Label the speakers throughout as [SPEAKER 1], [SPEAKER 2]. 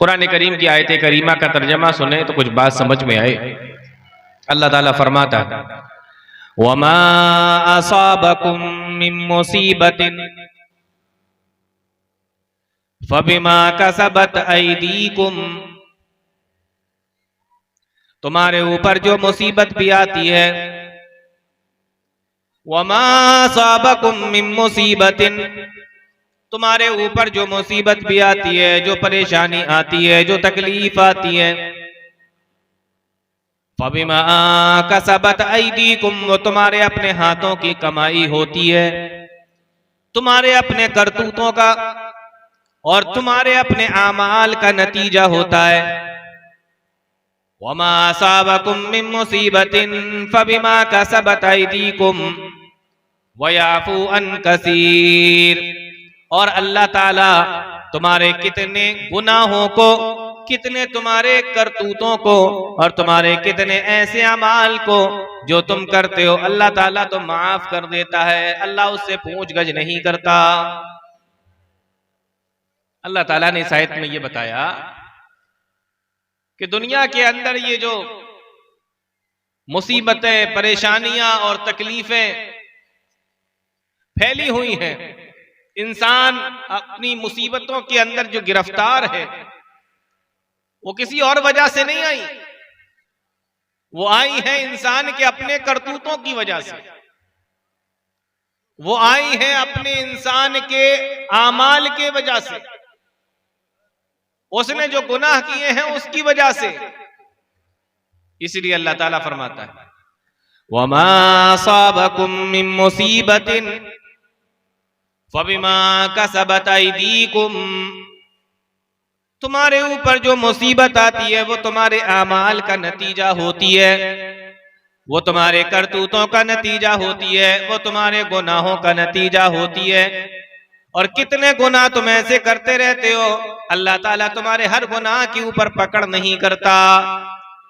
[SPEAKER 1] कुरान करीम की आयत करीमा का तर्जमा सुने तो कुछ बात समझ में आए। अल्लाह ताला फरमाता है, वमा असाबकुम मिन मुसीबतिन फबिमा कसबत ऐदीकुम, तुम्हारे ऊपर जो मुसीबत भी आती है, वमा असाबकुम मिन मुसीबतिन, तुम्हारे ऊपर जो मुसीबत भी आती है, जो परेशानी आती है, जो तकलीफ आती है, फबिमा कसबत ऐदीकुम, वो तुम्हारे अपने हाथों की कमाई होती है, तुम्हारे अपने करतूतों का और तुम्हारे अपने आमाल का नतीजा होता है। वमा असाबकुम मिन मुसीबतिन फबिमा कसबत ऐदीकुम वयाफू अन कसीर, और अल्लाह ताला तुम्हारे कितने गुनाहों को, कितने तुम्हारे करतूतों को और तुम्हारे कितने ऐसे अमाल को जो तुम करते हो, अल्लाह ताला तो माफ कर देता है। अल्लाह उससे पूछ गज नहीं करता। अल्लाह ताला ने इस आयत में ये बताया कि दुनिया के अंदर ये जो मुसीबतें, परेशानियां और तकलीफें फैली हुई हैं, इंसान अपनी मुसीबतों के अंदर जो गिरफ्तार है वो किसी और वजह से नहीं आई, वो आई है इंसान के अपने करतूतों की वजह से, वो आई है अपने इंसान के आमाल के वजह से, उसने जो गुनाह किए हैं उसकी वजह से। इसलिए अल्लाह ताला फरमाता है, वमा असाबकुम मिन मुसीबतिन फबिमा कसबत ऐदीकुम, तुम्हारे ऊपर जो मुसीबत आती है वो तुम्हारे आमाल का नतीजा होती है, वो तुम्हारे करतूतों का नतीजा होती है, वो तुम्हारे गुनाहों का नतीजा होती है। और कितने गुनाह तुम ऐसे करते रहते हो, अल्लाह ताला तुम्हारे हर गुनाह के ऊपर पकड़ नहीं करता।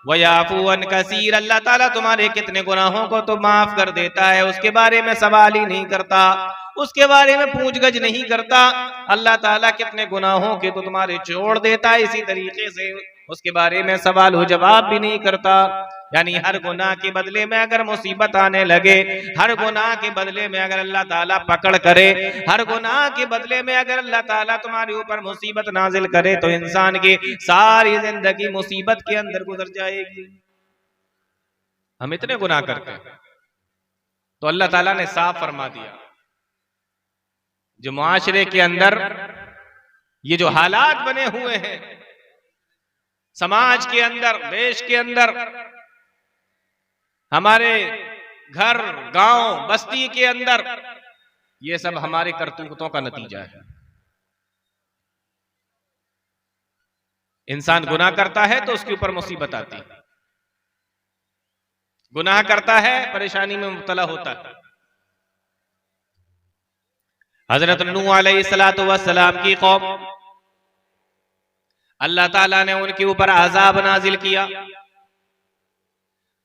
[SPEAKER 1] वयाफू अन कसीर, अल्लाह ताला तुम्हारे कितने गुनाहों को तो माफ कर देता है, उसके बारे में सवाल ही नहीं करता, उसके बारे में पूछ गछ नहीं करता। अल्लाह ताला कितने गुनाहों के तो तुम्हारे छोड़ देता है, इसी तरीके से उसके बारे में सवाल हो जवाब भी नहीं करता। यानी हर गुनाह के बदले में अगर मुसीबत आने लगे, हर गुनाह के बदले में अगर अल्लाह ताला पकड़ करे, हर गुनाह के बदले में अगर अल्लाह ताला तुम्हारे ऊपर मुसीबत नाजिल करे, तो इंसान की सारी जिंदगी मुसीबत के अंदर गुजर जाएगी। हम इतने गुनाह करते हैं, तो अल्लाह ताला ने साफ फरमा दिया, जो मुआशरे के अंदर ये जो हालात बने हुए हैं, समाज के अंदर, देश के अंदर, हमारे घर, गांव, बस्ती के अंदर, ये सब हमारे करतूतों का नतीजा है। इंसान गुनाह करता है तो उसके ऊपर मुसीबत आती है, गुनाह करता है परेशानी में मुब्तला होता है। हजरत नूह अलैहिस्सलातु वस्सलाम की कौम, अल्लाह ताला ने उनके ऊपर अजाब नाजिल किया,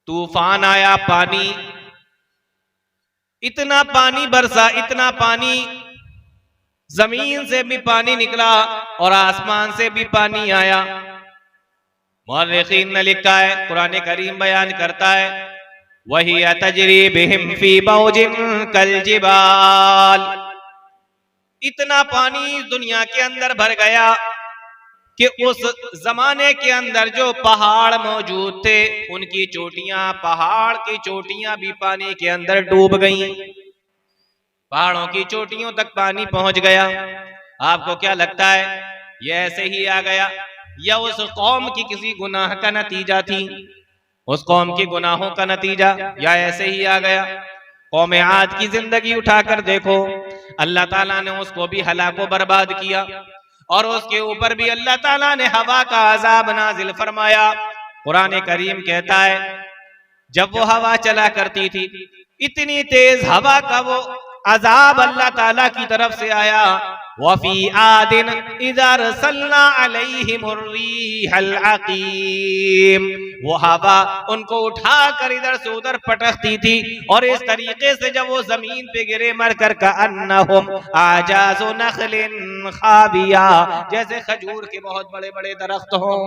[SPEAKER 1] तूफान आया, पानी, इतना पानी बरसा, इतना पानी, जमीन से भी पानी निकला और आसमान से भी पानी आया। मुअर्रिखीन ने लिखा है, कुरान करीम बयान करता है, वही तजरी बिहिम फी मौजिन कल जिबाल, इतना पानी दुनिया के अंदर भर गया कि उस जमाने के अंदर जो पहाड़ मौजूद थे, उनकी चोटियां, पहाड़ की चोटियां भी पानी के अंदर डूब गईं, पहाड़ों की चोटियों तक पानी पहुंच गया। आपको क्या लगता है, ये ऐसे ही आ गया या उस कौम की किसी गुनाह का नतीजा थी, उस कौम के गुनाहों का नतीजा, या ऐसे ही आ गया? कौम आद की जिंदगी उठाकर देखो, अल्लाह ताला ने उसको भी हलाको बर्बाद किया और उसके ऊपर भी अल्लाह ताला ने हवा का अजाब नाजिल फरमाया। कुरान करीम कहता है, जब वो हवा चला करती थी, इतनी तेज हवा का वो अजाब अल्लाह ताला की तरफ से आया वफी आदिन इज़ा अरसलना अलैहिमुर रिहल अकीम, वो हवा उनको उठा कर इधर से उधर पटकती थी और इस तरीके से जब वो जमीन पे गिरे मरकर का अन्नहुम आजाज़ु नखलिन खाविया, जैसे खजूर के बहुत बड़े बड़े दरख्त हों।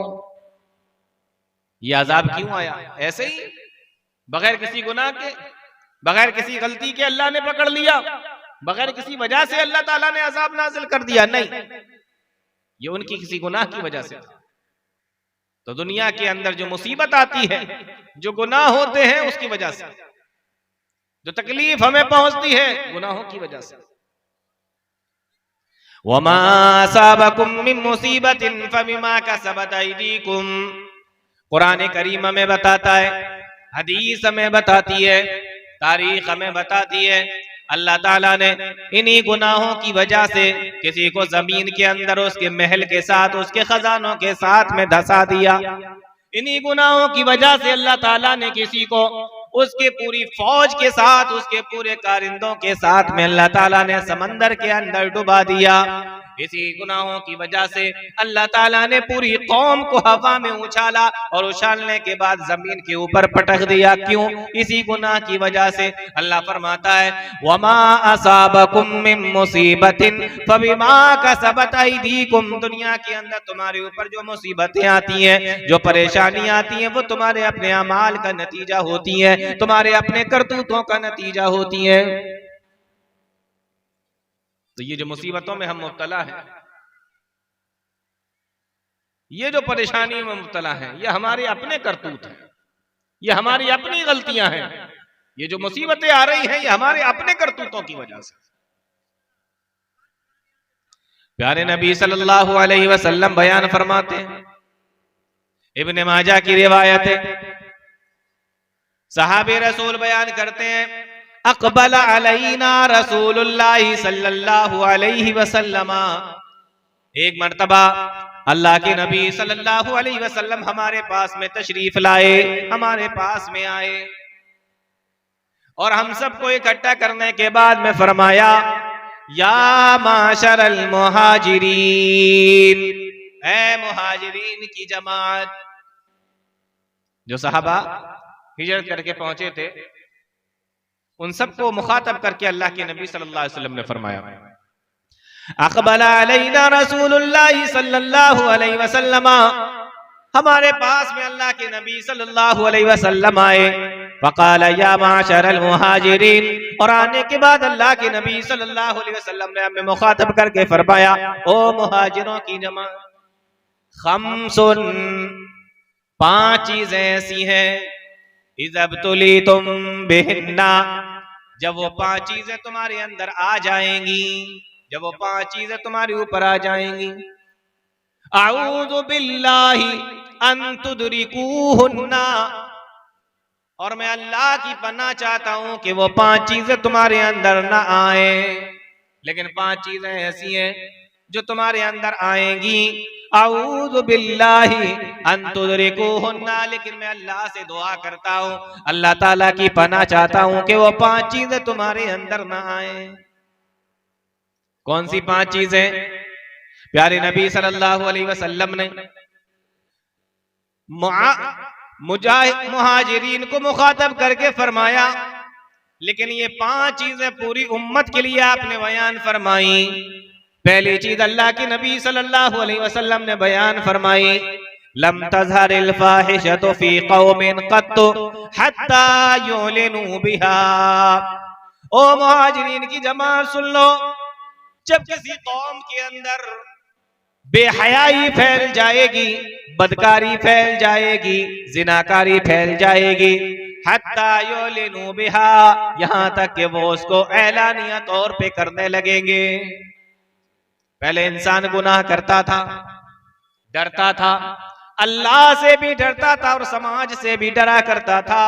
[SPEAKER 1] ये अजाब क्यों आया? ऐसे ही बगैर किसी गुनाह के, बगैर किसी गलती के अल्लाह ने पकड़ लिया, बगैर किसी वजह से अल्लाह ताला ने अजाब नाजिल कर दिया? नहीं, ये उनकी किसी गुनाह की वजह से। तो दुनिया के अंदर जो मुसीबत आती है, जो गुनाह होते हैं उसकी वजह से, जो तकलीफ हमें पहुंचती है गुनाहों की वजह से। वमा असाबकुम मिन मुसीबतिन फबिमा कसबत अयदीकुम, कुरान करीम हमें बताता है, हदीस हमें बताती है, तारीख हमें बताती है, अल्लाह ताला ने इन्हीं गुनाहों की वजह से किसी को जमीन के अंदर उसके महल के साथ, उसके खजानों के साथ में धंसा दिया। इन्हीं गुनाहों की वजह से अल्लाह ताला ने किसी को उसके पूरी फौज के साथ, उसके पूरे कारिंदों के साथ में अल्लाह ताला ने समंदर के अंदर डुबा दिया। इसी गुनाहों की वजह से अल्लाह ताला ने पूरी कौम को हवा में उछाला और उछालने के बाद जमीन के ऊपर पटक दिया। क्यों? इसी गुनाह की वजह से। अल्लाह फरमाता है वमा असाबकुम मिन मुसीबतिन फबिमा कसबत अयदीकुम, दुनिया के अंदर तुम्हारे ऊपर जो मुसीबतें आती हैं, जो परेशानी आती हैं, वो तुम्हारे अपने अमाल का नतीजा होती है, तुम्हारे अपने करतूतों का नतीजा होती है। तो ये जो मुसीबतों में हम मुब्तला हैं, ये जो परेशानियों में मुब्तला हैं, ये हमारे अपने करतूत हैं, ये हमारी अपनी गलतियां हैं। ये जो मुसीबतें आ रही हैं, ये हमारे अपने करतूतों की वजह से। प्यारे नबी सल्लल्लाहु अलैहि वसल्लम बयान फरमाते हैं, इब्ने माजा की रिवायत है, सहाबे रसूल बयान करते हैं, अक़बल अलैना रसूलुल्लाह सल्लल्लाहु अलैहि वसल्लम, एक मर्तबा अल्लाह के नबी सल्लल्लाहु अलैहि वसल्लम हमारे पास में तशरीफ लाए, हमारे पास में आए और हम सबको इकट्ठा करने के बाद में फरमाया या माशरल मुहाजिरीन, ऐ मुहाजिरीन की जमात। जो सहाबा हिजरत करके पहुंचे थे, उन सबको मुखातब करके अल्लाह के नबी सल्लल्लाहु अलैहि वसल्लम ने फरमाया अक़बल अलैना रसूलुल्लाह सल्लल्लाहु अलैहि वसल्लम, हमारे पास में अल्लाह के नबी सल्लल्लाहु अलैहि वसल्लम आए। फ़क़ाल या माशरल मुहाजिरीन, और आने के बाद अल्लाह के नबी सल्लल्लाहु अलैहि वसल्लम ने हमें मुखातब करके फरमाया ओ मुहाजिरों की जमात, खम्सुन, 5 चीजें ऐसी हैं, इज़ब्तुलीतुम बिहिन्ना, जब वो 5 चीजें तुम्हारे अंदर आ जाएंगी, जब वो 5 चीजें तुम्हारे ऊपर आ जाएंगी, अऊज़ु बिल्लाहि अन तुदरिकूहुन्ना, और मैं अल्लाह की पनाह चाहता हूं कि वो 5 चीजें तुम्हारे अंदर ना आए। लेकिन 5 चीजें ऐसी हैं जो तुम्हारे अंदर आएंगी, अऊज़ु बिल्लाहि अन तुदरिकूहुन्ना, लेकिन मैं अल्लाह से दुआ करता हूं, अल्लाह ताला की पनाह चाहता हूं कि वो 5 चीजें तुम्हारे अंदर ना आए। कौन सी 5 चीजें? प्यारे नबी सल्लल्लाहु अलैहि वसल्लम ने मुहाजिरीन को मुखातब करके फरमाया, लेकिन ये 5 चीजें पूरी उम्मत के लिए आपने बयान फरमाई। पहली चीज अल्लाह के नबी सल्लल्लाहु अलैहि वसल्लम ने बयान फरमाई, लम तज़हरिल फाहिशतु फी कौमिन क़त्तु हत्ता युलिनु बिहा। ओ मुहाजिरीन की जमात सुन लो, जब किसी कौम के अंदर बेहयाई फैल जाएगी, बदकारी फैल जाएगी, जिनाकारी फैल जाएगी, हत्ता युलिनु बिहा, यहां तक कि वो उसको ऐलानिया तौर पे करने लगेंगे। पहले इंसान गुनाह करता था, डरता था, अल्लाह से भी डरता था और समाज से भी डरा करता था,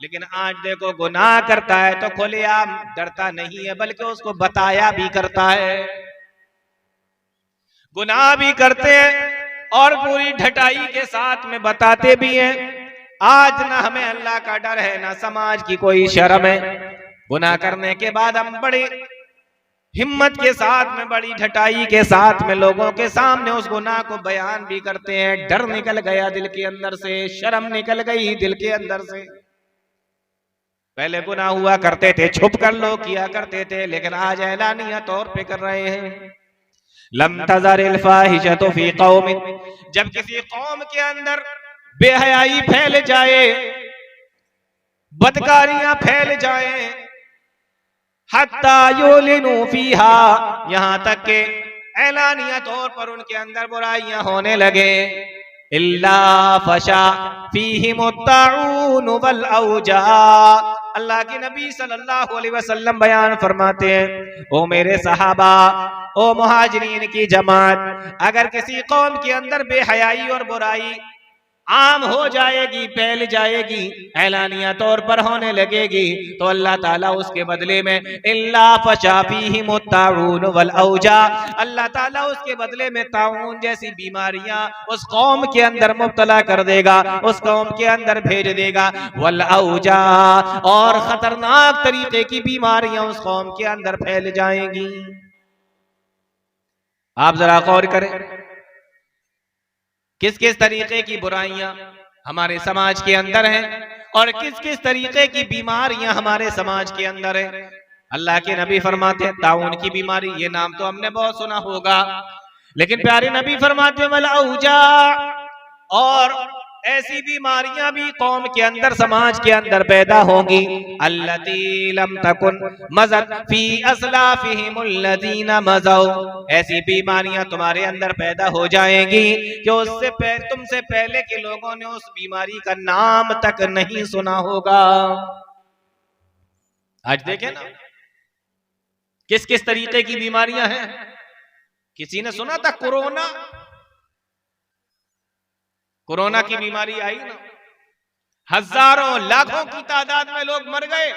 [SPEAKER 1] लेकिन आज देखो गुनाह करता है तो खुलेआम डरता नहीं है, बल्कि उसको बताया भी करता है। गुनाह भी करते हैं और पूरी ढटाई के साथ में बताते भी हैं। आज ना हमें अल्लाह का डर है, ना समाज की कोई शर्म है। गुनाह करने के बाद हम बड़े हिम्मत के साथ में, बड़ी ढटाई के साथ में लोगों के सामने उस गुनाह को बयान भी करते हैं। डर निकल गया दिल के अंदर से, शर्म निकल गई दिल के अंदर से। पहले गुनाह हुआ करते थे, छुप कर लोग किया करते थे, लेकिन आज ऐलानिया तौर पे कर रहे हैं। लम तज़रिल फाहिशतु फी कौमिन, जब किसी कौम के अंदर बेहयाई फैल जाए, बदकारियां फैल जाए, हत्ता युलिनु फीहा, यहां तक के ऐलानिया तौर पर उनके अंदर बुराइयां होने लगे, इल्ला फशा फीहिमुत्ताऊन वल औजा। अल्लाह के नबी सल्लल्लाहु अलैहि वसल्लम बयान फरमाते हैं, ओ मेरे सहाबा, ओ मुहाजिरीन की जमात, अगर किसी कौम के अंदर बेहयाई और बुराई आम हो जाएगी, फैल जाएगी, ऐलानिया तौर पर होने लगेगी, तो अल्लाह ताला उसके बदले में इल्ला फशा फीहिमुत्ताऊन वल औजा, अल्लाह ताला उसके बदले में ताऊन जैसी बीमारियां उस कौम के अंदर मुब्तला कर देगा, उस कौम के अंदर भेज देगा। वल औजा, और खतरनाक तरीके की बीमारियां उस कौम के अंदर फैल जाएंगी। आप जरा गौर करें, किस किस तरीके की बुराइयां हमारे समाज के अंदर हैं और किस किस तरीके की बीमारियां हमारे समाज के अंदर है। अल्लाह के नबी फरमाते हैं ताउन की बीमारी, ये नाम तो हमने बहुत सुना होगा, लेकिन प्यारे नबी फरमाते हैं वल औजा, और ऐसी बीमारियां भी कौम के अंदर, समाज के अंदर पैदा होंगी, अल्लती लम तकुन मज़त फी अस्लाफिहिमुल्लज़ीना मज़ौ, ऐसी बीमारियां तुम्हारे अंदर पैदा हो जाएंगी कि उससे तुमसे पहले के लोगों ने उस बीमारी का नाम तक नहीं सुना होगा। आज देखें ना किस किस तरीके की बीमारियां हैं। किसी ने सुना था कोरोना? कोरोना की बीमारी आई ना, हजारों लाखों की तादाद में लोग मर गए।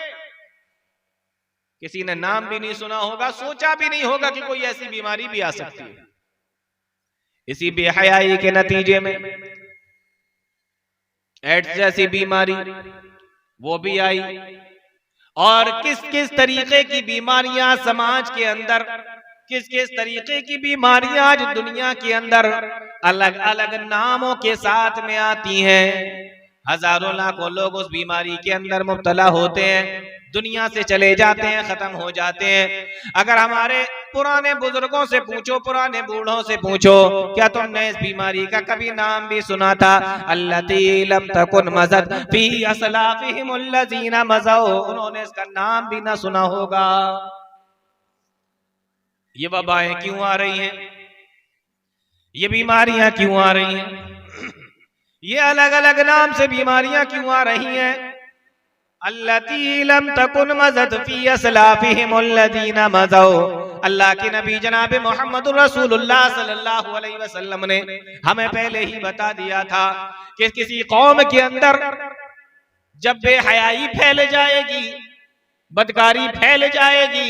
[SPEAKER 1] किसी ने नाम भी नहीं सुना होगा, सोचा भी नहीं होगा कि कोई ऐसी बीमारी भी आ सकती है। इसी बेहयाई के नतीजे में एड्स जैसी बीमारी वो भी आई, और किस किस तरीके की बीमारियां समाज के अंदर, किस किस तरीके की बीमारियां आज दुनिया के अंदर अलग अलग नामों के साथ में आती हैं। हजारों लाखों लोग उस बीमारी के अंदर मुब्तला होते हैं, दुनिया से चले जाते हैं, खत्म हो जाते हैं। अगर हमारे पुराने बुजुर्गों से पूछो, पुराने बूढ़ों से पूछो, क्या तुमने इस बीमारी का कभी नाम भी सुना था? अल्लती लम तकुन मज़त फी अस्लाफिहिमुल्लज़ीना मज़ौ, उन्होंने इसका नाम भी ना सुना होगा। ये वबाएं क्यों आ रही हैं? ये बीमारियां क्यों आ रही हैं? ये अलग अलग नाम से बीमारियां क्यों आ रही हैं? अल्लती लम तकुन मज़त फी अस्लाफिहिमुल्लज़ीना मज़ौ, अल्लाह के नबी जनाब मोहम्मद रसूलुल्लाह सल्लल्लाहु अलैहि वसल्लम ने हमें पहले ही बता दिया था कि किसी कौम के अंदर जब बेहयाई फैल जाएगी, बदकारी फैल जाएगी,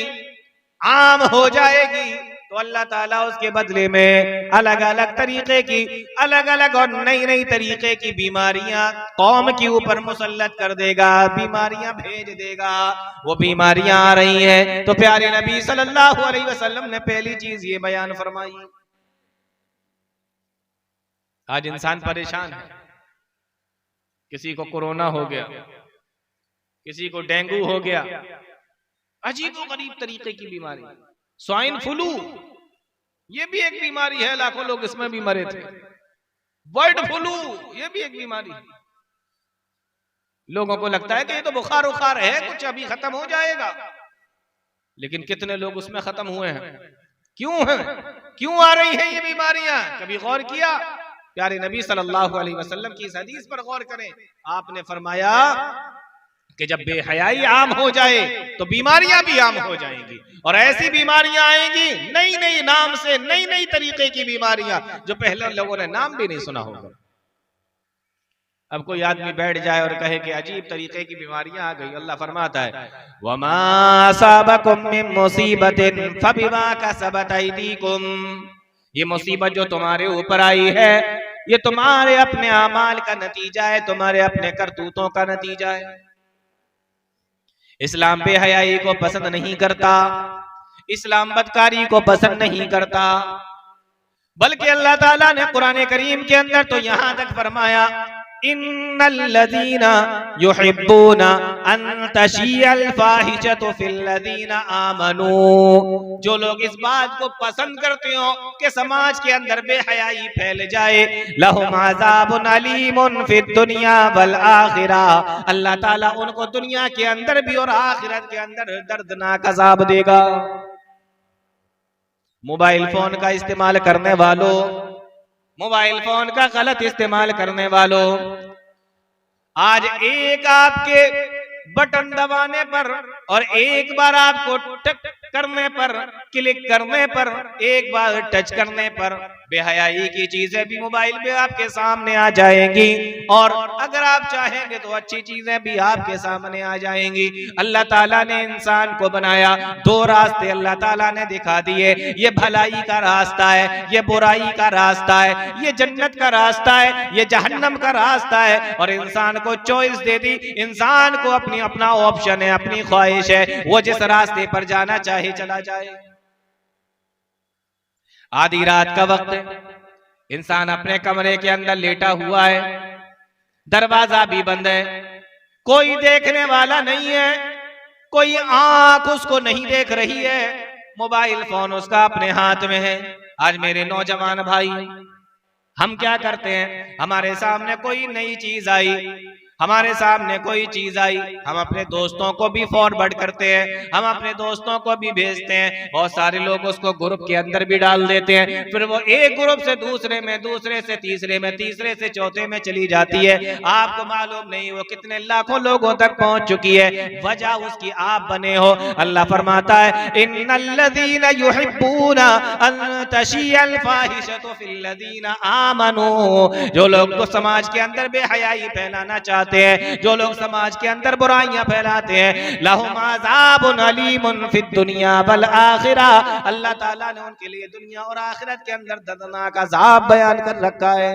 [SPEAKER 1] आम हो जाएगी, तो अल्लाह ताला उसके बदले में अलग अलग तरीके की, अलग अलग और नई नई तरीके की बीमारियां कौम के ऊपर मुसल्लत कर देगा, बीमारियां भेज देगा। वो बीमारियां आ रही हैं, तो प्यारे नबी सल्लल्लाहु अलैहि वसल्लम ने पहली चीज ये बयान फरमाई। आज इंसान परेशान है, किसी को कोरोना हो गया, किसी को डेंगू हो गया, अजीबो गरीब तरीके की बीमारी, स्वाइन फ्लू, ये भी एक बीमारी है, लाखों लोग इसमें भी मरे थे। बर्ड फ्लू, ये भी एक बीमारी। लोगों को लगता है कि ये तो बुखार उखार है, कुछ अभी खत्म हो जाएगा, लेकिन कितने लोग उसमें खत्म हुए हैं? क्यों है, क्यों आ रही है ये बीमारियां? कभी गौर किया? प्यारे नबी सल्लल्लाहु अलैहि वसल्लम की इस हदीस पर गौर करें। आपने फरमाया कि जब बेहयाई आम हो जाए तो बीमारियां भी आम हो जाएंगी, और ऐसी बीमारियां आएंगी नई नई नाम से, नई नई तरीके की बीमारियां जो पहले लोगों ने नाम भी नहीं सुना होगा। अब कोई आदमी बैठ जाए और कहे कि अजीब तरीके की बीमारियां आ गई, अल्लाह फरमाता है वमा असाबकुम मिन मुसीबतिन फबिमा कसबत अयदीकुम, ये मुसीबत जो तुम्हारे ऊपर आई है ये तुम्हारे अपने अमाल का नतीजा है, तुम्हारे अपने करतूतों का नतीजा है। इस्लाम बेहयाई को पसंद नहीं करता, इस्लाम बदकारी को पसंद नहीं करता, बल्कि अल्लाह ताला ने कुरान करीम के अंदर तो यहां तक फरमाया, इन्नल्लज़ीना युहिब्बूना अन तशियल फाहिशतु फिल्लज़ीना आमनू, जो लोग इस बात को पसंद करते हो कि समाज के अंदर बेहयाई फैल जाए, लहुम अज़ाबुन अलीमुन फिद दुनिया वल आखिरा, अल्लाह ताला उनको दुनिया के अंदर भी और आखिरत के अंदर दर्दनाक अज़ाब देगा। मोबाइल फोन का इस्तेमाल करने वालों, मोबाइल फोन का गलत इस्तेमाल करने वालों, आज एक आपके बटन दबाने पर और एक बार आपको टच करने पर, क्लिक करने पर, एक बार टच करने पर बेहयाई की चीजें भी मोबाइल पे आपके सामने आ जाएंगी, और अगर आप चाहेंगे तो अच्छी चीजें भी आपके सामने आ जाएंगी। अल्लाह ताला ने इंसान को बनाया, दो रास्ते अल्लाह ताला ने दिखा दिए, ये भलाई का रास्ता है, ये बुराई का रास्ता है, ये जन्नत का रास्ता है, ये जहन्नम का रास्ता है, और इंसान को चॉइस दे दी, इंसान को अपना ऑप्शन है, अपनी ख्वाहिश है, वो जिस रास्ते पर जाना चाहे चला जाए। आधी रात का वक्त है, इंसान अपने कमरे के अंदर लेटा हुआ है, दरवाजा भी बंद है, कोई देखने वाला नहीं है, कोई आंख उसको नहीं देख रही है, मोबाइल फोन उसका अपने हाथ में है। आज मेरे नौजवान भाई, हम क्या करते हैं, हमारे सामने कोई नई चीज आई, हमारे सामने कोई चीज आई, हम अपने दोस्तों को भी फॉरवर्ड करते हैं, हम अपने दोस्तों को भी भेजते हैं, बहुत सारे लोग उसको ग्रुप के अंदर भी डाल देते हैं, फिर वो एक ग्रुप से दूसरे में, दूसरे से तीसरे में, तीसरे से चौथे में चली जाती है। आपको मालूम नहीं वो कितने लाखों लोगों तक पहुंच चुकी है, वजह उसकी आप बने हो। अल्लाह फरमाता है, इन्नल्लज़ीना युहिब्बूना अन तशियल फाहिशतु फिल्लज़ीना आमनू, जो लोग तो समाज के अंदर बेहयाई फैलाना चाहते हैं, जो लोग समाज के अंदर बुराइयां फैलाते हैं, लहुम अज़ाबुन अलीमुन फिद दुनिया वल आखिरा, अल्लाह ताला ने उनके लिए दुनिया और आखिरत के अंदर दर्दनाक अज़ाब बयान कर रखा है।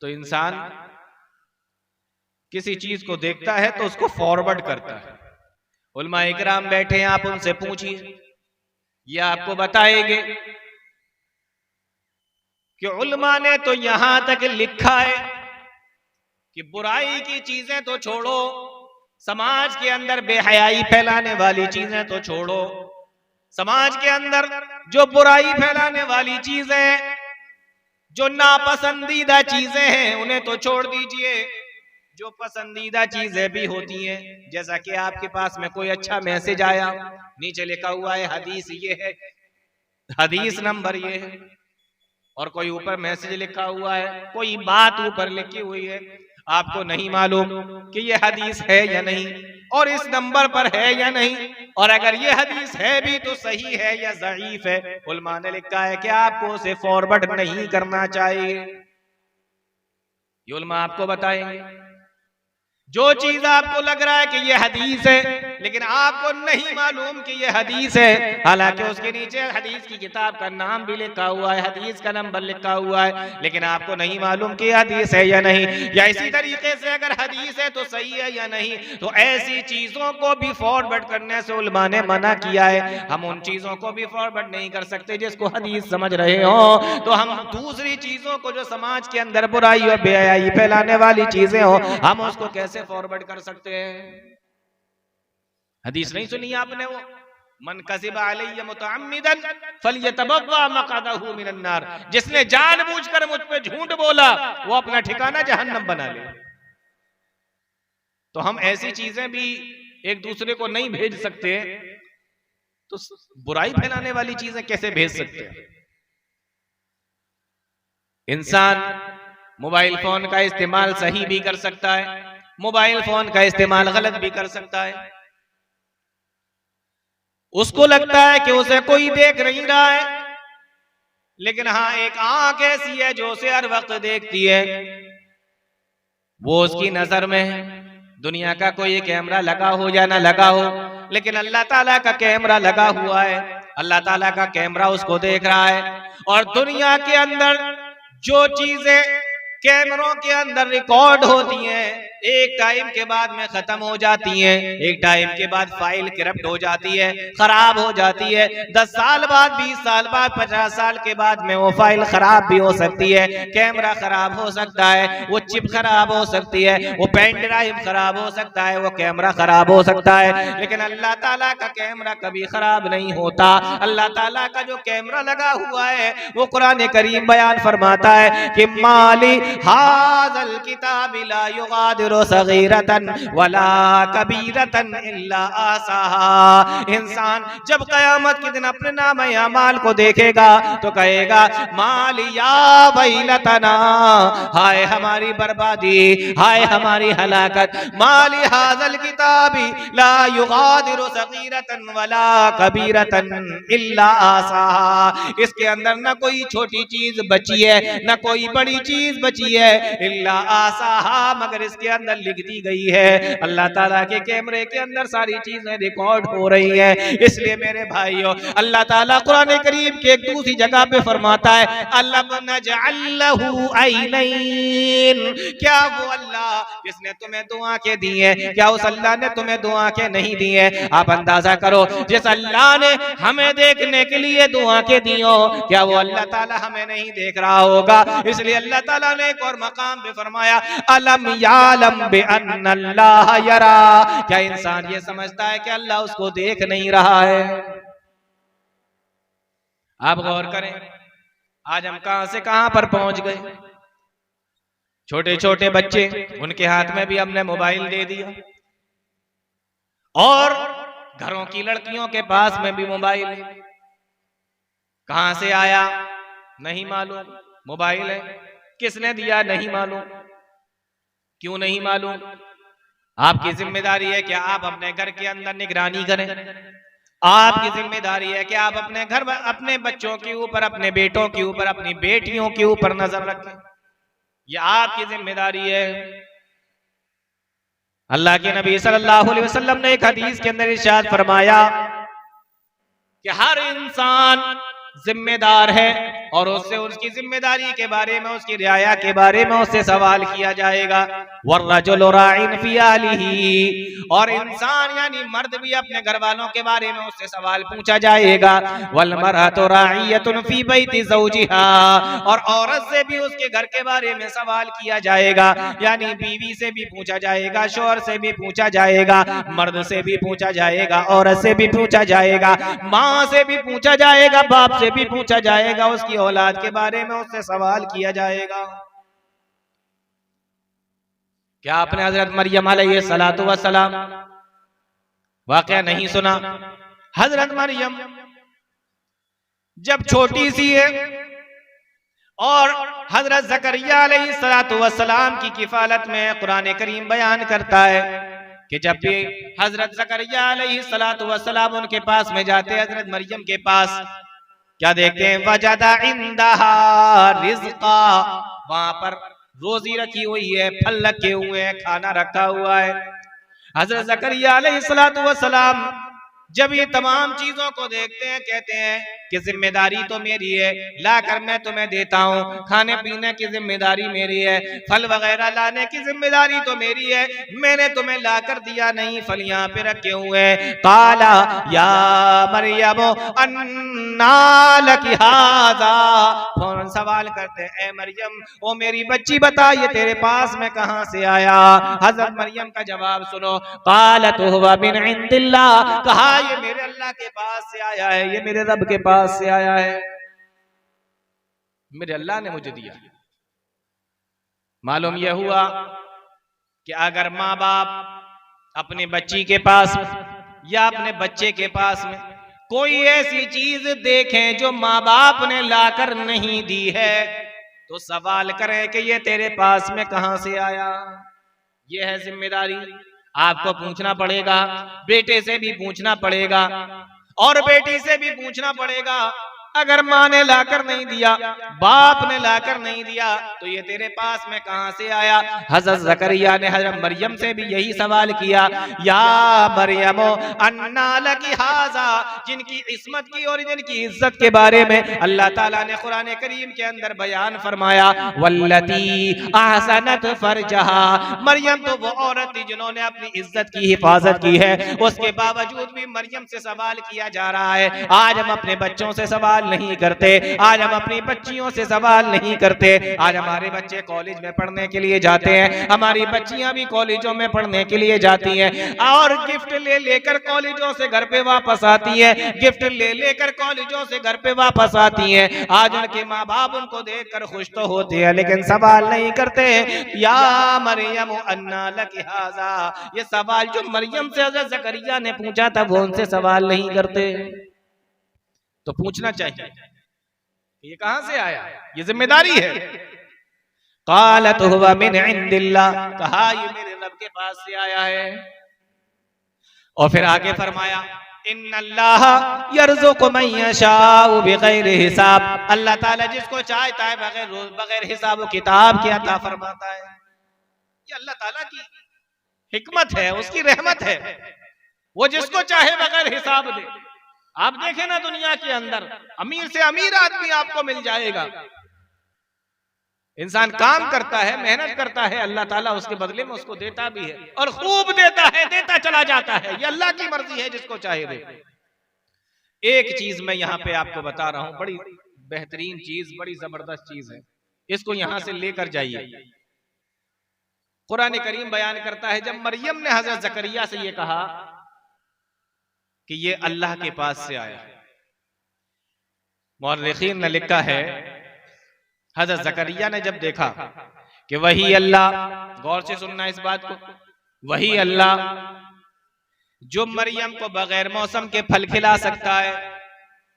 [SPEAKER 1] तो इंसान किसी चीज को देखता है तो उसको फॉरवर्ड करता है। उलमा इकराम बैठे हैं, आप उनसे पूछिए, ये आपको बताएंगे कि उलमा ने तो यहां तक लिखा है कि बुराई की चीजें तो छोड़ो, समाज के अंदर बेहयाई फैलाने वाली चीजें तो छोड़ो, समाज के अंदर जो बुराई फैलाने वाली चीजें, जो नापसंदीदा चीजें हैं, उन्हें तो छोड़ दीजिए, जो पसंदीदा चीजें भी होती हैं, जैसा कि आपके पास में कोई अच्छा मैसेज आया, नीचे लिखा हुआ है हदीस ये है, हदीस नंबर ये है, और कोई ऊपर मैसेज लिखा हुआ है, कोई बात ऊपर लिखी हुई है, आपको नहीं मालूम कि ये हदीस है या नहीं, और इस नंबर पर है या नहीं, और अगर ये हदीस है भी तो सही है या ज़ईफ है। उलमा ने लिखा है कि आपको उसे फॉरवर्ड नहीं करना चाहिए। ये उलमा आपको बताएंगे, जो चीज आपको लग रहा है कि ये हदीस है, लेकिन आपको नहीं मालूम कि ये हदीस है, हालांकि उसके नीचे हदीस की किताब का नाम भी लिखा हुआ है, हदीस का नंबर लिखा हुआ है, लेकिन आपको नहीं मालूम कि हदीस है या नहीं, या इसी तरीके से अगर हदीस है तो सही है या नहीं, तो ऐसी चीजों को भी फॉरवर्ड करने से उलमा ने मना किया है। हम उन चीजों को भी फॉरवर्ड नहीं कर सकते जिसको हदीस समझ रहे हो, तो हम दूसरी चीजों को जो समाज के अंदर बुराई और बेहयाई फैलाने वाली चीजें हो, हम उसको कैसे फॉरवर्ड कर सकते हैं। हदीस नहीं सुनी आपने, वो मन कज़िबा अलैया मुतअम्मिदन फलयतबव्वा मक़अदहु मिनन नार, जिसने जानबूझकर मुझ पे झूठ बोला वो अपना ठिकाना जहन्नम बना ले। तो हम ऐसी चीजें भी एक दूसरे को नहीं भेज सकते, तो बुराई फैलाने वाली चीजें कैसे भेज सकते हैं। इंसान मोबाइल फोन का इस्तेमाल सही भी कर सकता है, मोबाइल फोन का इस्तेमाल गलत भी कर सकता है। उसको लगता है कि उसे कोई देख नहीं रहा है, लेकिन हाँ एक आंख ऐसी है जो उसे हर वक्त देखती है, वो उसकी नजर में है। दुनिया का कोई कैमरा लगा हो या ना लगा हो, लेकिन अल्लाह ताला का कैमरा लगा हुआ है, अल्लाह ताला का कैमरा उसको देख रहा है। और दुनिया के अंदर जो चीजें कैमरों के अंदर रिकॉर्ड होती हैं, एक टाइम के बाद में खत्म हो जाती हैं, एक टाइम के बाद फाइल करप्ट हो जाती है, खराब हो जाती है। 10 साल बाद, 20 साल बाद, 50 साल के बाद में वो फाइल खराब भी हो सकती है, कैमरा खराब हो सकता है, वो चिप खराब हो सकती है, वो पेन ड्राइव खराब हो सकता है, वो कैमरा खराब हो सकता है। लेकिन अल्लाह ताला का कैमरा कभी खराब नहीं होता। अल्लाह ताला का जो कैमरा लगा हुआ है वो कुरान करीम बयान फरमाता है कि माली हाज़ल किताबि ला युगादिरु सगीरतन वला कबीरतन इल्ला आसाहा। इंसान जब कयामत के दिन अपने नामे अमाल को देखेगा तो कहेगा मालिया वैलतना, हाय हमारी बर्बादी, हाय हमारी हलाकत। माली हाज़ल किताबी ला युगादिरु सगीरतन वला कबीरतन इल्ला आसाहा। इसके अंदर न कोई छोटी चीज बची है, न कोई बड़ी चीज बची है, इल्ला आसाहा, मगर इसके अंदर लिख दी गई है। अल्लाह ताला के कैमरे के अंदर सारी चीजें रिकॉर्ड हो रही है। इसलिए मेरे भाइयों, अल्लाह ताला कुरान करीम के एक दूसरी जगह पे फरमाता है अलम नजअल लहू ऐनैन, क्या वो अल्लाह जिसने तुम्हें दो आंखें दी हैं, क्या उस अल्लाह ने तुम्हें दो आंखें नहीं दी हैं? आप अंदाजा करो, जिस अल्लाह ने हमें देखने के लिए दो आंखें दी हो, क्या वो अल्लाह ताला हमें नहीं देख रहा होगा? इसलिए अल्लाह ताला ने एक और मकाम पे फरमाया अलम यालम बिअन्नल्लाह यरा, क्या इंसान ये समझता है कि अल्लाह उसको देख नहीं रहा है? आप गौर करें, आज हम कहां से कहां पर पहुंच गए। छोटे छोटे बच्चे, उनके हाथ में भी हमने मोबाइल दे दिया, और घरों की लड़कियों के पास में भी मोबाइल। कहां से आया नहीं मालूम, मोबाइल है, किसने दिया नहीं मालूम। क्यों नहीं मालूम? आपकी जिम्मेदारी है कि आप अपने घर के अंदर निगरानी करें। आपकी जिम्मेदारी है कि आप अपने घर, अपने बच्चों के ऊपर, अपने बेटों के ऊपर, अपनी बेटियों के ऊपर नजर रखें। ये आपकी जिम्मेदारी है। अल्लाह के नबी सल्लल्लाहु अलैहि वसल्लम ने एक हदीस के अंदर इरशाद फरमाया कि हर इंसान जिम्मेदार है और उससे उसकी जिम्मेदारी के बारे में, उसकी रियाया के बारे में उससे सवाल किया जाएगा। वर्रजुलु राइन फी अहलिही, और इंसान यानी मर्द भी अपने घर वालों के बारे में उससे सवाल पूछा जाएगा। वल मरअतु राइयतुन फी बैति ज़ौजिहा, और औरत से भी उसके घर के बारे में सवाल किया जाएगा, यानी बीवी से भी पूछा जाएगा, शौहर से भी पूछा जाएगा, मर्द से भी पूछा जाएगा, औरत से भी पूछा जाएगा, माँ से भी पूछा जाएगा, बाप से भी पूछा जाएगा, उसकी औलाद के बारे में उससे सवाल किया जाएगा। क्या आपने हजरत मरियम अलैहिस्सलातु वस्सलाम वाकया नहीं सुना? हजरत मरियम जब छोटी सी है और हजरत ज़करिया अलैहिस्सलातु वस्सलाम की किफालत में कुरान करीम बयान करता है कि जब भी हजरत ज़करिया अलैहिस्सलातु वस्सलाम उनके पास में जाते, हजरत मरियम के पास, क्या देखते हैं? वजदा इंदहा रिज़्क़ा, वहां पर रोजी रखी हुई है, फल रखे हुए हैं, खाना रखा हुआ है। हजरत ज़करिया अलैहिस्सलातु वस्सलाम जब ये तमाम चीजों को देखते हैं, कहते हैं कि जिम्मेदारी तो मेरी है, लाकर मैं तुम्हें देता हूँ, खाने पीने की जिम्मेदारी मेरी है, फल वगैरह लाने की जिम्मेदारी तो मेरी है, मैंने तुम्हें लाकर दिया नहीं, फल यहाँ पे रखे हुए हैं। काला या मरियम अन्ना लकी हाज़ा, फौरन सवाल करते हैं, ए मरियम, ओ मेरी बच्ची बता ये तेरे पास में कहाँ से आया? हजरत मरियम का जवाब सुनो, कालत हुवा मिन इंदिल्लाह, कहा ये मेरे अल्लाह के पास से आया है, ये मेरे रब के पास से आया है, मेरे अल्लाह ने मुझे दिया। मालूम यह हुआ कि अगर माँ बाप अपने बच्ची के पास या अपने बच्चे के पास में कोई ऐसी चीज देखें जो माँ बाप ने लाकर नहीं दी है, तो सवाल करें कि ये तेरे पास में कहां से आया। यह है जिम्मेदारी, आपको पूछना पड़ेगा, बेटे से भी पूछना पड़ेगा और बेटी से भी पूछना पड़ेगा। अगर माँ ने लाकर नहीं दिया, बाप ने लाकर नहीं दिया, तो ये तेरे पास में कहां से आया? हज़रत ज़करिया ने हज़रत मरियम से भी यही सवाल किया, या मरियमो अन्ना लकी हाज़ा, जिनकी इस्मत की और जिनकी इज्जत के बारे में अल्लाह ताला ने कुरान करीम के अंदर बयान फरमाया, वल्लती ahsanat फरजहा, मरियम तो वो औरत थी जिन्होंने अपनी इज्जत की हिफाजत की है, उसके बावजूद भी मरियम से सवाल किया जा रहा है। आज हम अपने बच्चों से सवाल नहीं करते, आज हम अपनी बच्चियों से सवाल नहीं करते। आज हमारे बच्चे कॉलेज में पढ़ने के लिए जाते हैं, हमारी बच्चियां भी कॉलेजों में पढ़ने के लिए जाती हैं और गिफ्ट ले लेकर कॉलेजों से घर पे वापस आती हैं, गिफ्ट ले लेकर कॉलेजों से घर पे वापस आती हैं। आज उनके माँ बाप उनको देखकर खुश तो होते हैं, लेकिन सवाल नहीं करते, या मरियम अन्ना लकी हाज़ा, ये सवाल जो मरियम से हज़रत ज़करिया ने पूछा था वो उनसे सवाल नहीं करते। तो पूछना चाहिए ये कहां से आया, ये जिम्मेदारी है। क़ालत हुवा मिन इंदिल्लाह, कहा ये मेरे रब के पास से आया है। और फिर आगे फरमाया, इन्नल्लाह यर्ज़ुक़ु मन यशाउ बिग़ैरि हिसाब, अल्लाह ताला जिसको चाहता है बगैर हिसाब किताब के अता फरमाता है। ये अल्लाह ताला की हिकमत है, उसकी रहमत है, वो जिसको चाहे बगैर हिसाब दे। आप देखें ना दुनिया के अंदर अमीर से अमीर आदमी आपको मिल जाएगा, इंसान काम करता है, मेहनत करता है, अल्लाह ताला उसके बदले में उसको देता भी है और खूब देता है, देता चला जाता है। ये अल्लाह की मर्जी है, जिसको चाहे दे। एक चीज मैं यहाँ पे आपको बता रहा हूं, बड़ी बेहतरीन चीज, बड़ी जबरदस्त चीज है, इसको यहां से लेकर जाइए। कुरान करीम बयान करता है, जब मरियम ने हजरत ज़करिया से ये कहा कि ये अल्लाह के पास से आया, मुअर्रिखीन ने लिखा है, हजरत ज़करिया ने जब देखा कि वही अल्लाह, गौर से सुनना इस बात को, वही अल्लाह जो मरियम को बगैर मौसम के फल खिला सकता है,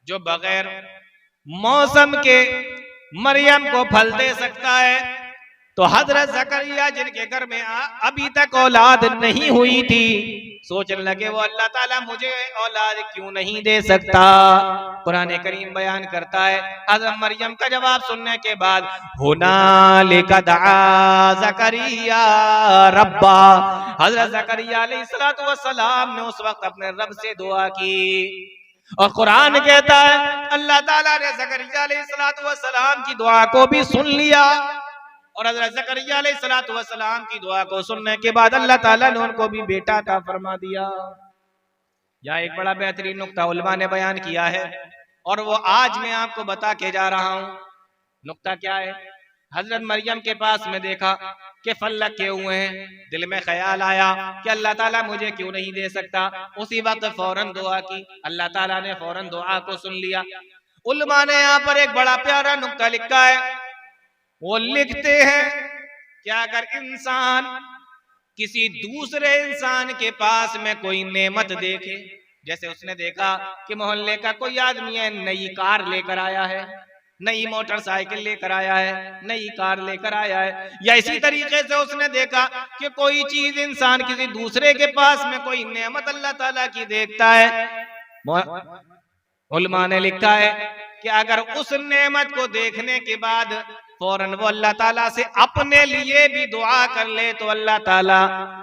[SPEAKER 1] जो बगैर मौसम के मरियम को फल दे सकता है, तो हजरत ज़करिया जिनके घर में अभी तक औलाद नहीं हुई थी, सोचने लगे वो अल्लाह ताला मुझे औलाद क्यों नहीं दे सकता। कुरान करीम बयान करता है, हजरत मरियम का जवाब सुनने के बाद, हुनालिका दआ ज़करिया रब्बा, हजरत ज़करिया अलैहिस्सलातु वस्सलाम ने उस वक्त अपने रब से दुआ की। और कुरान कहता है अल्लाह ताला ने ज़करिया अलैहिस्सलातु वस्सलाम की दुआ को भी सुन लिया, और हज़रत ज़करिया अलैहिस्सलातु वस्सलाम की दुआ को सुनने के बाद अल्लाह ताला ने उनको भी बेटा अता फरमा दिया। यहाँ एक बड़ा बेहतरीन नुक्ता उलमा ने बयान किया है और वो आज मैं आपको बता के जा रहा हूँ। नुक्ता क्या है? हजरत मरियम के पास में देखा कि फल रखे हुए हैं, दिल में ख्याल आया कि अल्लाह ताला मुझे क्यों नहीं दे सकता। उसी वक्त फौरन दुआ की, अल्लाह ताला ने फौरन दुआ को सुन लिया। उलमा ने यहाँ पर एक बड़ा प्यारा नुक्ता लिखा है, वो लिखते हैं कि अगर इंसान किसी दूसरे इंसान के पास में कोई नेमत देखे, जैसे उसने देखा कि मोहल्ले का कोई आदमी है नई कार लेकर आया है, नई मोटरसाइकिल लेकर आया है, नई कार लेकर आया है, या इसी तरीके से उसने देखा कि कोई चीज इंसान किसी दूसरे के पास में कोई नेमत अल्लाह ताला की देखता है, उलमा ने लिखा है कि अगर उस नेमत को देखने के बाद फौरन वो अल्लाह ताला से अपने लिए भी दुआ कर ले, तो अल्लाह ताला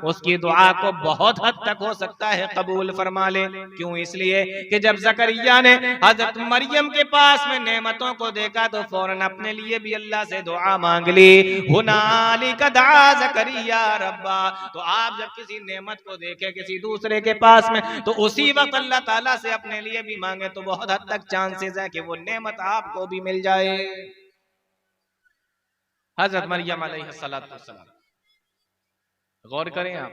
[SPEAKER 1] उसकी दुआ को बहुत हद तक हो सकता है कबूल फरमा ले। क्यों? इसलिए कि जब ज़करिया ने हजरत मरियम के पास में नेमतों को देखा तो फौरन अपने लिए भी अल्लाह से दुआ मांग ली। हुनालिका दआ ज़करिया रब्बा, तो आप जब किसी नेमत को देखे किसी दूसरे के पास में, तो उसी वक्त अल्लाह ताला से अपने लिए भी मांगे तो बहुत हद तक चांसेस है कि वो नेमत आपको भी मिल जाए। हजरत मरियम अलैहिस्सलातु वस्सलाम, गौर करें आप,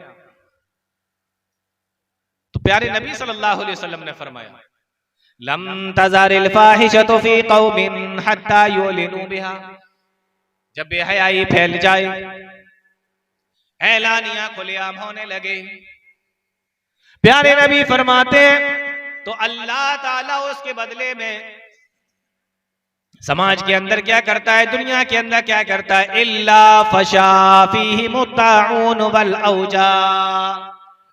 [SPEAKER 1] तो प्यारे नबी सल्लल्लाहु अलैहि वसल्लम ने फरमाया, लम तज़ारिल फाहिशतु फी कौमिन हत्ता युलिनु बिहा, जब बेहयाई फैल जाए, ऐलानियां खुलेआम होने लगे, प्यारे नबी फरमाते तो अल्लाह ताला उसके बदले में समाज के अंदर क्या करता है, दुनिया के अंदर क्या करता है, इल्ला फशा फीहिमु ताऊन वल औजा,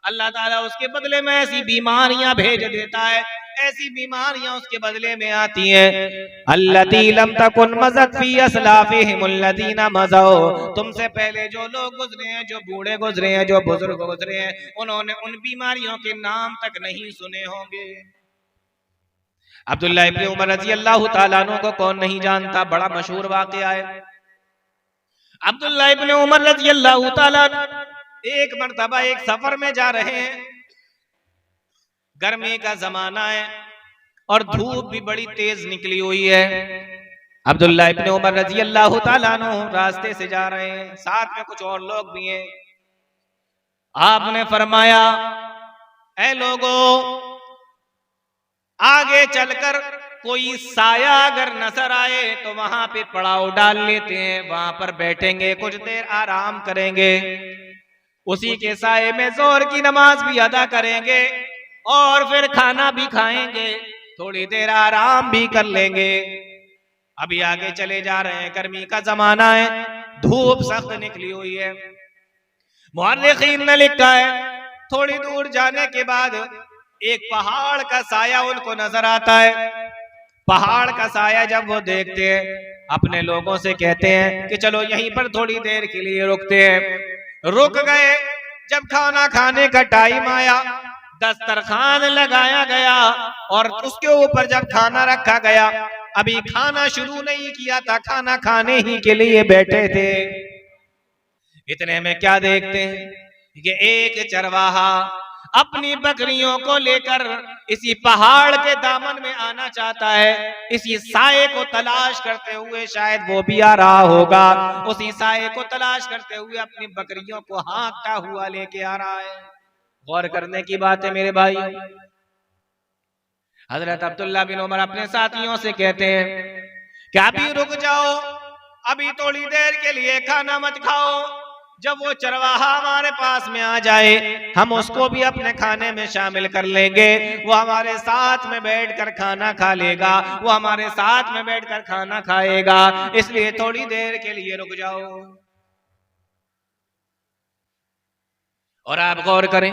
[SPEAKER 1] अल्लाह ताला उसके बदले में ऐसी बीमारियां भेज देता है, ऐसी बीमारियां उसके बदले में आती हैं। अल्लती लम तकुन मज़त फी अस्लाफिहिम अल्लज़ीना मज़ौ, तुमसे पहले जो लोग गुजरे हैं, जो बूढ़े गुजरे हैं, जो बुजुर्ग गुजरे हैं, उन्होंने उन बीमारियों के नाम तक नहीं सुने होंगे। अब्दुल्लाह इब्न उमर रजी अल्लाह ताला अन्हु को कौन नहीं जानता, बड़ा मशहूर वाक़या है। अब्दुल्लाह इब्न उमर रजी अल्लाह ताला एक मर्तबा एक सफर में जा रहे हैं, गर्मी का जमाना है और धूप भी बड़ी तेज निकली हुई है। अब्दुल्लाह इब्न उमर रजी अल्लाह ताला अन्हु रास्ते से जा रहे हैं, साथ में कुछ और लोग भी हैं। आपने फरमाया, ऐ लोगों, आगे चलकर कोई साया अगर नजर आए तो वहां पे पड़ाव डाल लेते हैं, वहां पर बैठेंगे, कुछ देर आराम करेंगे, उसी के साये में जोर की नमाज भी अदा करेंगे और फिर खाना भी खाएंगे, थोड़ी देर आराम भी कर लेंगे। अभी आगे चले जा रहे हैं, गर्मी का जमाना है, धूप सख्त निकली हुई है। मुअर्रिखीन ने लिखा है, थोड़ी दूर जाने के बाद एक पहाड़ का साया उनको नजर आता है। पहाड़ का साया जब वो देखते हैं, अपने लोगों से कहते हैं कि चलो यहीं पर थोड़ी देर के लिए रुकते हैं। रुक गए। जब खाना खाने का टाइम आया, दस्तरखान लगाया गया और उसके ऊपर जब खाना रखा गया, अभी खाना शुरू नहीं किया था, खाना खाने ही के लिए बैठे थे। इतने में क्या देखते हैं कि एक चरवाहा अपनी बकरियों को लेकर इसी पहाड़ के दामन में आना चाहता है। इसी साये को तलाश करते हुए, शायद वो भी आ रहा होगा, उसी साये को तलाश करते हुए अपनी बकरियों को हाँकता हुआ लेके आ रहा है। गौर करने की बात है मेरे भाई। हजरत अब्दुल्लाह बिन उमर अपने साथियों से कहते हैं कि अभी रुक जाओ, अभी थोड़ी देर के लिए खाना मत खाओ। जब वो चरवाहा हमारे पास में आ जाए, हम उसको भी अपने खाने में शामिल कर लेंगे, वो हमारे साथ में बैठकर खाना खा लेगा, वो हमारे साथ में बैठकर खाना खाएगा, इसलिए थोड़ी देर के लिए रुक जाओ। और आप गौर करें,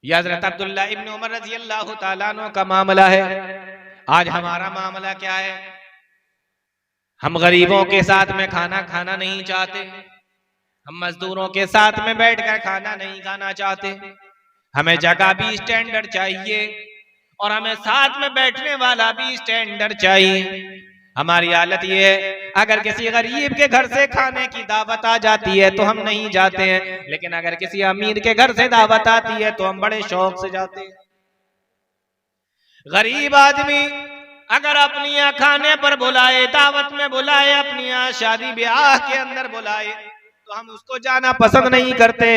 [SPEAKER 1] ये हज़रत अब्दुल्लाह इब्न उमर रज़ी अल्लाह ताला अन्हु का मामला है। आज हमारा मामला क्या है? हम गरीबों के साथ में खाना खाना नहीं चाहते, हम मजदूरों के साथ में बैठकर खाना नहीं खाना चाहते, हमें जगह भी स्टैंडर्ड चाहिए और हमें साथ में बैठने वाला भी स्टैंडर्ड चाहिए। हमारी हालत ये है, अगर किसी गरीब के घर से खाने की दावत आ जाती है तो हम नहीं जाते हैं, लेकिन अगर किसी अमीर के घर से दावत आती है तो हम बड़े शौक से जाते हैं। गरीब आदमी अगर अपनी यहाँ खाने पर बुलाए, दावत में बुलाए, अपनी यहाँ शादी ब्याह के अंदर बुलाए, तो हम उसको जाना पसंद नहीं करते,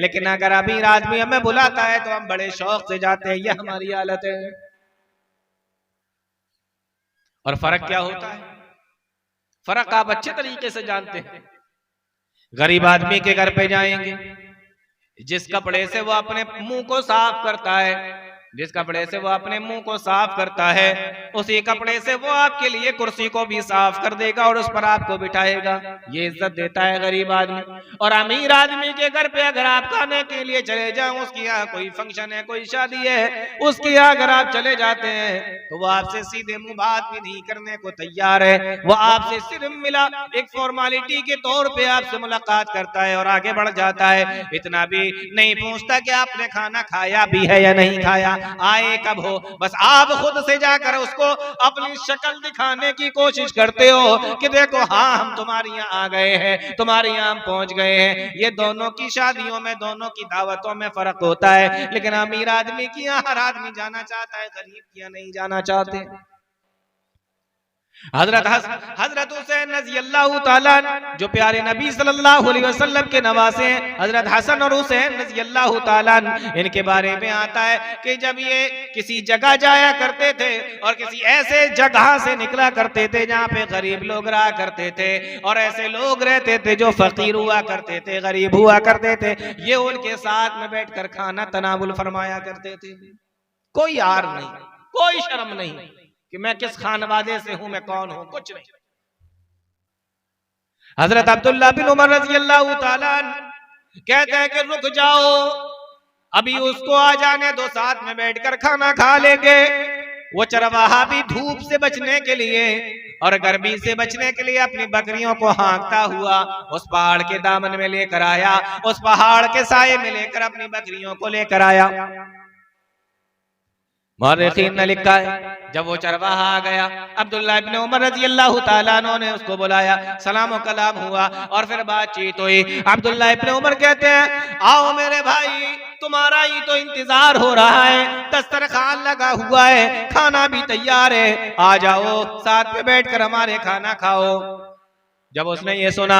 [SPEAKER 1] लेकिन अगर अमीर आदमी हमें बुलाता है तो हम बड़े शौक से जाते हैं। यह हमारी हालत है। और फर्क क्या होता है? फर्क आप अच्छे तरीके से जानते हैं। गरीब आदमी के घर पे जाएंगे, जिस कपड़े से वो अपने मुंह को साफ करता है, जिस कपड़े से वो अपने मुंह को साफ करता है, उसी कपड़े से वो आपके लिए कुर्सी को भी साफ कर देगा और उस पर आपको बिठाएगा। ये इज्जत देता है गरीब आदमी। और अमीर आदमी के घर पे अगर आप खाने के लिए चले जाओ, उसके यहाँ कोई फंक्शन है, कोई शादी है, उसके यहाँ अगर आप चले जाते हैं तो वो आपसे सीधे मुंह बात भी नहीं करने को तैयार है। वो आपसे सिर्फ मिला एक फॉर्मेलिटी के तौर पे आपसे मुलाकात करता है और आगे बढ़ जाता है। इतना भी नहीं पूछता कि आपने खाना खाया भी है या नहीं खाया, आए कब हो। बस आप खुद से जाकर उसको अपनी शक्ल दिखाने की कोशिश करते हो कि देखो, हाँ हम तुम्हारे यहाँ आ गए हैं, तुम्हारे यहाँ हम पहुंच गए हैं। ये दोनों की शादियों में, दोनों की दावतों में फर्क होता है। लेकिन अमीर आदमी की यहाँ हर आदमी जाना चाहता है, गरीब की यहाँ नहीं जाना चाहते। हजरत हुसैन रज़ी अल्लाह ताला जो प्यारे नबी सल्लल्लाहु अलैहि वसल्लम के नवासे हैं, हजरत हसन और हुसैन रज़ी अल्लाह ताला इनके बारे में आता है कि जब ये किसी जगह जाया करते थे और किसी ऐसे जगह से निकला करते थे जहाँ पे गरीब लोग रहा करते थे और ऐसे लोग रहते थे जो फकीर हुआ करते थे, गरीब हुआ करते थे, ये उनके साथ में बैठकर खाना तनावुल फरमाया करते थे। कोई आर नहीं, कोई शर्म नहीं कि मैं किस खानवादे से हूं, मैं कौन हूं, कुछ नहीं। हजरत अब्दुल्लाह बिन उमर रज़ी अल्लाह ताला कहते हैं कि रुक जाओ, अभी उसको आ जाने दो, साथ में बैठकर खाना खा लेंगे। वो चरवाहा भी धूप से बचने के लिए और गर्मी से बचने के लिए अपनी बकरियों को हाँकता हुआ उस पहाड़ के दामन में लेकर आया, उस पहाड़ के साये में लेकर अपनी बकरियों को लेकर आया। मुअर्रिखीन ने लिखा है, जब वो चरवाहा आ गया, अब्दुल्लाह इब्न उमर रजी अल्लाह तआला अन्हु ने उसको बुलाया, सलाम और कलाम हुआ और फिर बातचीत हुई। अब्दुल्लाह इब्न उमर कहते हैं, आओ मेरे भाई, तुम्हारा ही तो इंतजार हो रहा है, दस्तरखान लगा हुआ है, खाना भी तैयार है, आ जाओ साथ में बैठकर हमारे खाना खाओ। जब उसने ये सुना,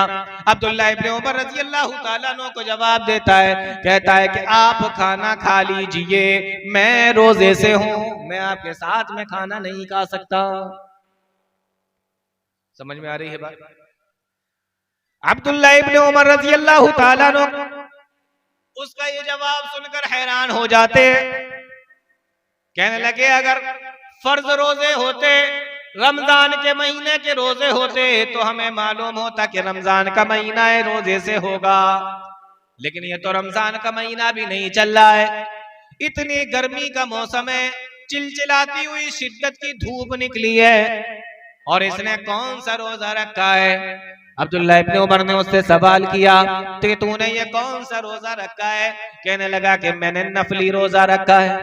[SPEAKER 1] अब्दुल्लाह इब्न उमर रजी अल्लाह तआला अन्हु को जवाब देता है, कहता है कि आप खाना खा लीजिए, मैं रोजे से हूं, मैं आपके साथ में खाना नहीं खा सकता। समझ में आ रही है बात? अब्दुल्लाह इब्न उमर रजी अल्लाह तआला अन्हु उसका ये जवाब सुनकर हैरान हो जाते, कहने लगे अगर फर्ज रोजे होते, रमजान के महीने के रोजे होते तो हमें मालूम होता कि रमजान का महीना है, रोजे से होगा, लेकिन ये तो रमजान का महीना भी नहीं चल रहा है, इतनी गर्मी का मौसम है, चिलचिलाती हुई शिद्दत की धूप निकली है और इसने कौन सा रोजा रखा है। अब्दुल्लाह इब्न उमर ने उससे सवाल किया कि तूने ये कौन सा रोजा रखा है? कहने लगा कि मैंने नफली रोजा रखा है।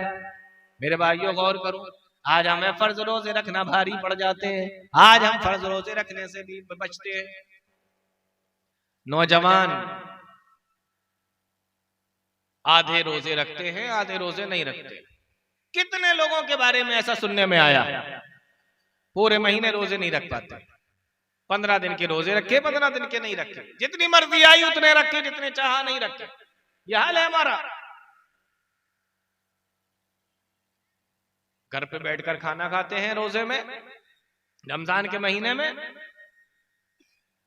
[SPEAKER 1] मेरे भाइयों गौर करो, आज हमें फर्ज रोजे रखना भारी पड़ जाते हैं, आज हम फर्ज रोजे रखने से भी बचते हैं। नौजवान आधे रोजे रखते हैं, आधे रोजे नहीं रखते। कितने लोगों के बारे में ऐसा सुनने में आया, पूरे महीने रोजे नहीं रख पाते, 15 दिन के रोजे रखे, 15 दिन के नहीं रखे, जितनी मर्जी आई उतने रखे, जितने चाहा नहीं रखे। यह हाल है हमारा। घर पे बैठकर खाना खाते हैं रोजे में, रमजान के महीने में,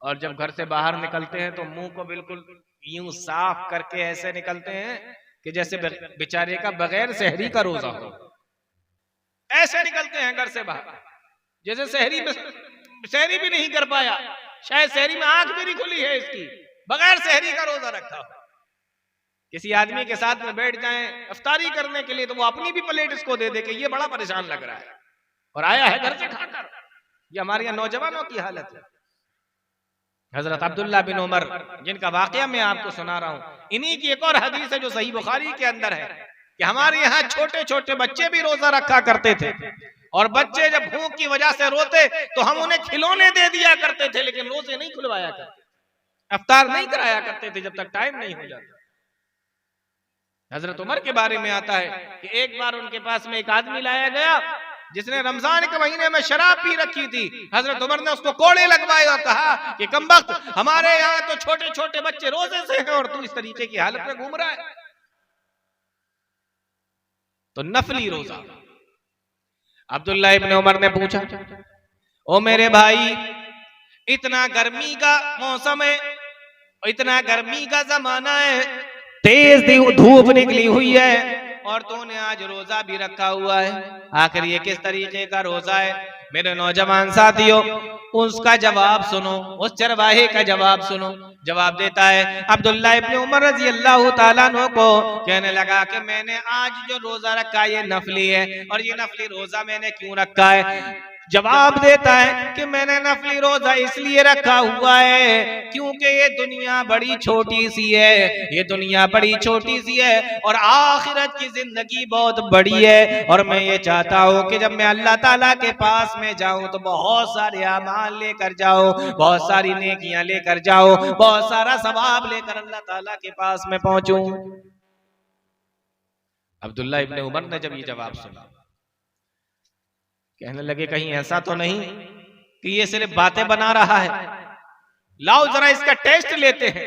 [SPEAKER 1] और जब घर से बाहर निकलते हैं तो मुंह को बिल्कुल यूं साफ करके ऐसे निकलते हैं कि जैसे बेचारे का बगैर सहरी का रोजा हो। ऐसे निकलते हैं घर से बाहर जैसे सहरी भी नहीं कर पाया, शायद सहरी में आंख भी नहीं खुली है इसकी, बगैर सहरी का रोजा रखा हो। किसी आदमी के साथ में बैठ जाएं इफ्तारी करने के लिए तो वो अपनी भी प्लेट इसको दे दे कि ये बड़ा परेशान लग रहा है और आया है घर से खाकर। ये हमारे यहाँ नौजवानों की हालत है। हजरत अब्दुल्लाह बिन उमर, जिनका वाकया मैं आपको सुना रहा हूं, इन्हीं की एक और हदीस है जो सही बुखारी के अंदर है कि हमारे यहाँ छोटे छोटे बच्चे भी रोजा रखा करते थे और बच्चे जब भूख की वजह से रोते तो हम उन्हें खिलौने दे दिया करते थे, लेकिन रोजे नहीं खुलवाया करते, इफ्तार नहीं कराया करते थे जब तक टाइम नहीं हो जाता। हजरत उमर के बारे में आता है कि एक बार उनके पास में एक आदमी लाया गया जिसने रमजान के महीने में शराब पी रखी थी। हजरत उमर ने उसको कोड़े लगवाए और कहा कि कमबख्त, हमारे यहाँ तो छोटे छोटे बच्चे रोजे से हैं और तू इस तरीके की हालत में घूम रहा है। तो नफली रोजा। अब्दुल्लाह इब्न उमर ने पूछा, ओ मेरे भाई, इतना गर्मी का मौसम है, इतना गर्मी का जमाना है, तेज धूप निकली हुई है और तूने आज रोजा भी रखा हुआ है, आखिर ये किस तरीके का रोजा है? मेरे नौजवान साथियों, उसका जवाब सुनो, उस चरवाहे का जवाब सुनो। जवाब देता है अब्दुल्लाह इब्न उमर रजी अल्लाह तआला अन्हु को, कहने लगा कि मैंने आज जो रोजा रखा है ये नफली है, और ये नफली रोजा मैंने क्यों रखा है? जवाब देता है कि मैंने नफली रोजा इसलिए रखा हुआ है क्योंकि ये दुनिया बड़ी छोटी सी है, ये दुनिया बड़ी छोटी सी है और आखिरत की जिंदगी बहुत बड़ी है, और मैं ये चाहता हूँ कि जब मैं अल्लाह ताला के पास में जाऊं तो बहुत सारे अमाल लेकर जाऊं, बहुत सारी नेकियां लेकर जाऊं, बहुत सारा सवाब लेकर अल्लाह ताला के पास में पहुंचूं। अब्दुल्लाह इब्न उमर ने जब ये जवाब सुना, कहने लगे कहीं ऐसा तो नहीं कि ये सिर्फ बातें बना रहा है, लाओ जरा इसका टेस्ट लेते हैं,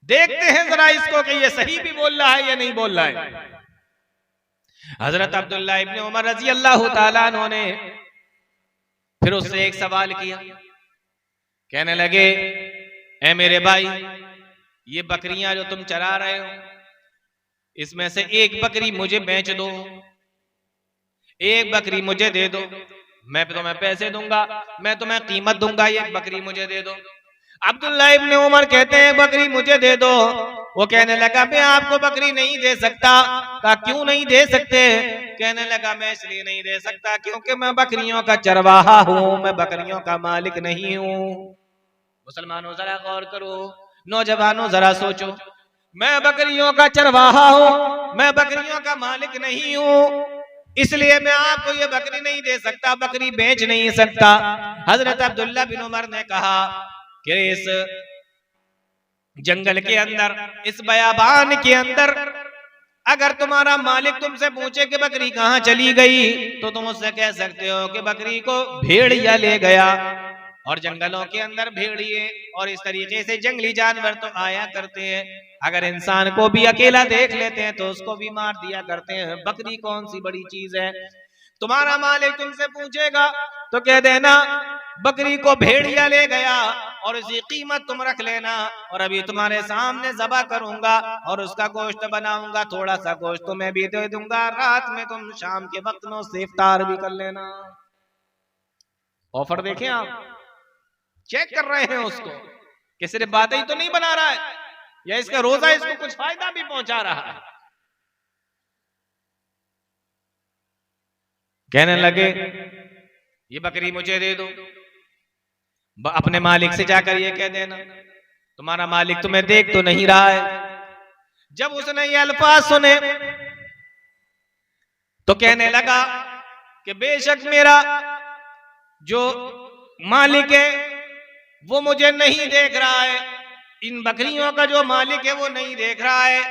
[SPEAKER 1] देखते हैं जरा इसको कि ये सही भी बोल रहा है या नहीं बोल रहा है। हजरत अब्दुल्लाह इब्न उमर रजी अल्लाह तआला अन्हु ने फिर उससे एक सवाल किया, कहने लगे ए मेरे भाई, ये बकरियां जो तुम चरा रहे हो इसमें से एक बकरी मुझे बेच दो, एक बकरी मुझे दे दो, मैं तुम्हें पैसे दूंगा, मैं तुम्हें कीमत दूंगा, एक बकरी मुझे दे दो। अब्दुल्ला इब्न उमर कहते हैं बकरी मुझे दे दो। वो कहने लगा मैं आपको बकरी नहीं दे सकता। कहा क्यों नहीं दे सकते? कहने लगा मैं इसलिए नहीं दे सकता क्योंकि मैं बकरियों का चरवाहा हूँ, मैं बकरियों का मालिक नहीं हूँ। मुसलमानों जरा गौर करो, नौजवानों जरा सोचो, मैं बकरियों का चरवाहा हूँ, मैं बकरियों का मालिक नहीं हूँ, इसलिए मैं आपको ये बकरी नहीं दे सकता, बकरी बेच नहीं सकता। हजरत अब्दुल्ला बिन उमर ने कहा कि इस जंगल के अंदर, इस बयाबान के अंदर अगर तुम्हारा मालिक तुमसे पूछे कि बकरी कहाँ चली गई तो तुम उससे कह सकते हो कि बकरी को भेड़िया ले गया। और जंगलों के अंदर भेड़िए और इस तरीके से जंगली जानवर तो आया करते हैं, अगर इंसान को भी अकेला देख लेते हैं तो उसको भी मार दिया करते हैं। बकरी कौन सी बड़ी चीज है? तुम्हारा मालिक तुमसे पूछेगा तो कह देना बकरी को भेड़िया ले गया और उसकी कीमत तुम रख लेना, और अभी तुम्हारे सामने ज़बह करूंगा और उसका गोश्त बनाऊंगा, थोड़ा सा गोश्त तुम्हें भी दे दूंगा, रात में तुम शाम के वक्त में उससे इफ्तार भी कर लेना। ऑफर देखें आप, चेक कर रहे हैं उसको कि सिर्फ बातें ही तो नहीं बना रहा है या इसका रोजा इसको कुछ फायदा भी पहुंचा रहा है। कहने लगे ये बकरी मुझे दे दो, अपने मालिक से जाकर ये कह देना तुम्हारा मालिक तुम्हें देख तो नहीं रहा है। जब उसने ये अल्फाज सुने तो कहने लगा कि बेशक मेरा जो मालिक है वो मुझे नहीं देख रहा है, इन बकरियों का जो मालिक है वो नहीं देख रहा है,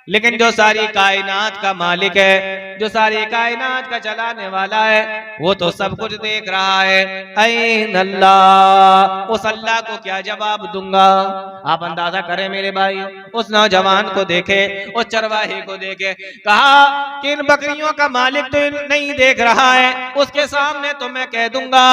[SPEAKER 1] लेकिन जो सारी कायनात का मालिक है, जो सारी कायनात का चलाने वाला है, वो तो सब कुछ देख रहा है। ऐन अल्लाह, उस अल्लाह को क्या जवाब दूंगा? आप अंदाजा करें मेरे भाई, उस नौजवान को देखे, उस चरवाहे को देखे, कहा कि इन बकरियों का मालिक तो नहीं देख रहा है, उसके सामने तो मैं कह दूंगा,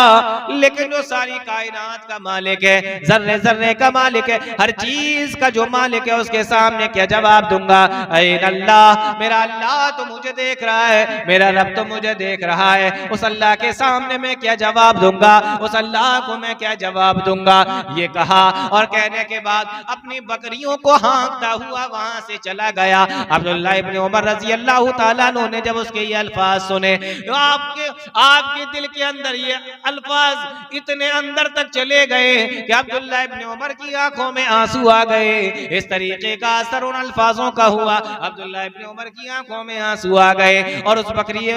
[SPEAKER 1] लेकिन जो सारी कायनात का मालिक है, जर्रे जर्रे का मालिक है, हर चीज का जो मालिक है, उसके सामने क्या जवाब दूंगा? ऐन अल्लाह, मेरा अल्लाह तो मुझे देख रहा है, मेरा रब तो मुझे देख रहा है, उस अल्लाह के सामने मैं क्या जवाब दूंगा? उस अल्लाह को मैं क्या जवाब दूंगा? ये कहा और कहने के बाद अपनी बकरियों को हाँकता हुआ वहां से चला गया। अब्दुल्लाह इब्न उमर रजी अल्लाह तआला अन्हु ने जब उसके ये अल्फाज सुने, तो आपके दिल के अंदर ये अल्फाज इतने अंदर तक चले गए कि अब्दुल्लाह इब्न उमर की आंखों में आंसू आ गए। इस तरीके का असर उन अल्फाजों का हुआ, अब्दुल्लाह इब्न उमर की आंखों में आंसू आ गए और उस बकरी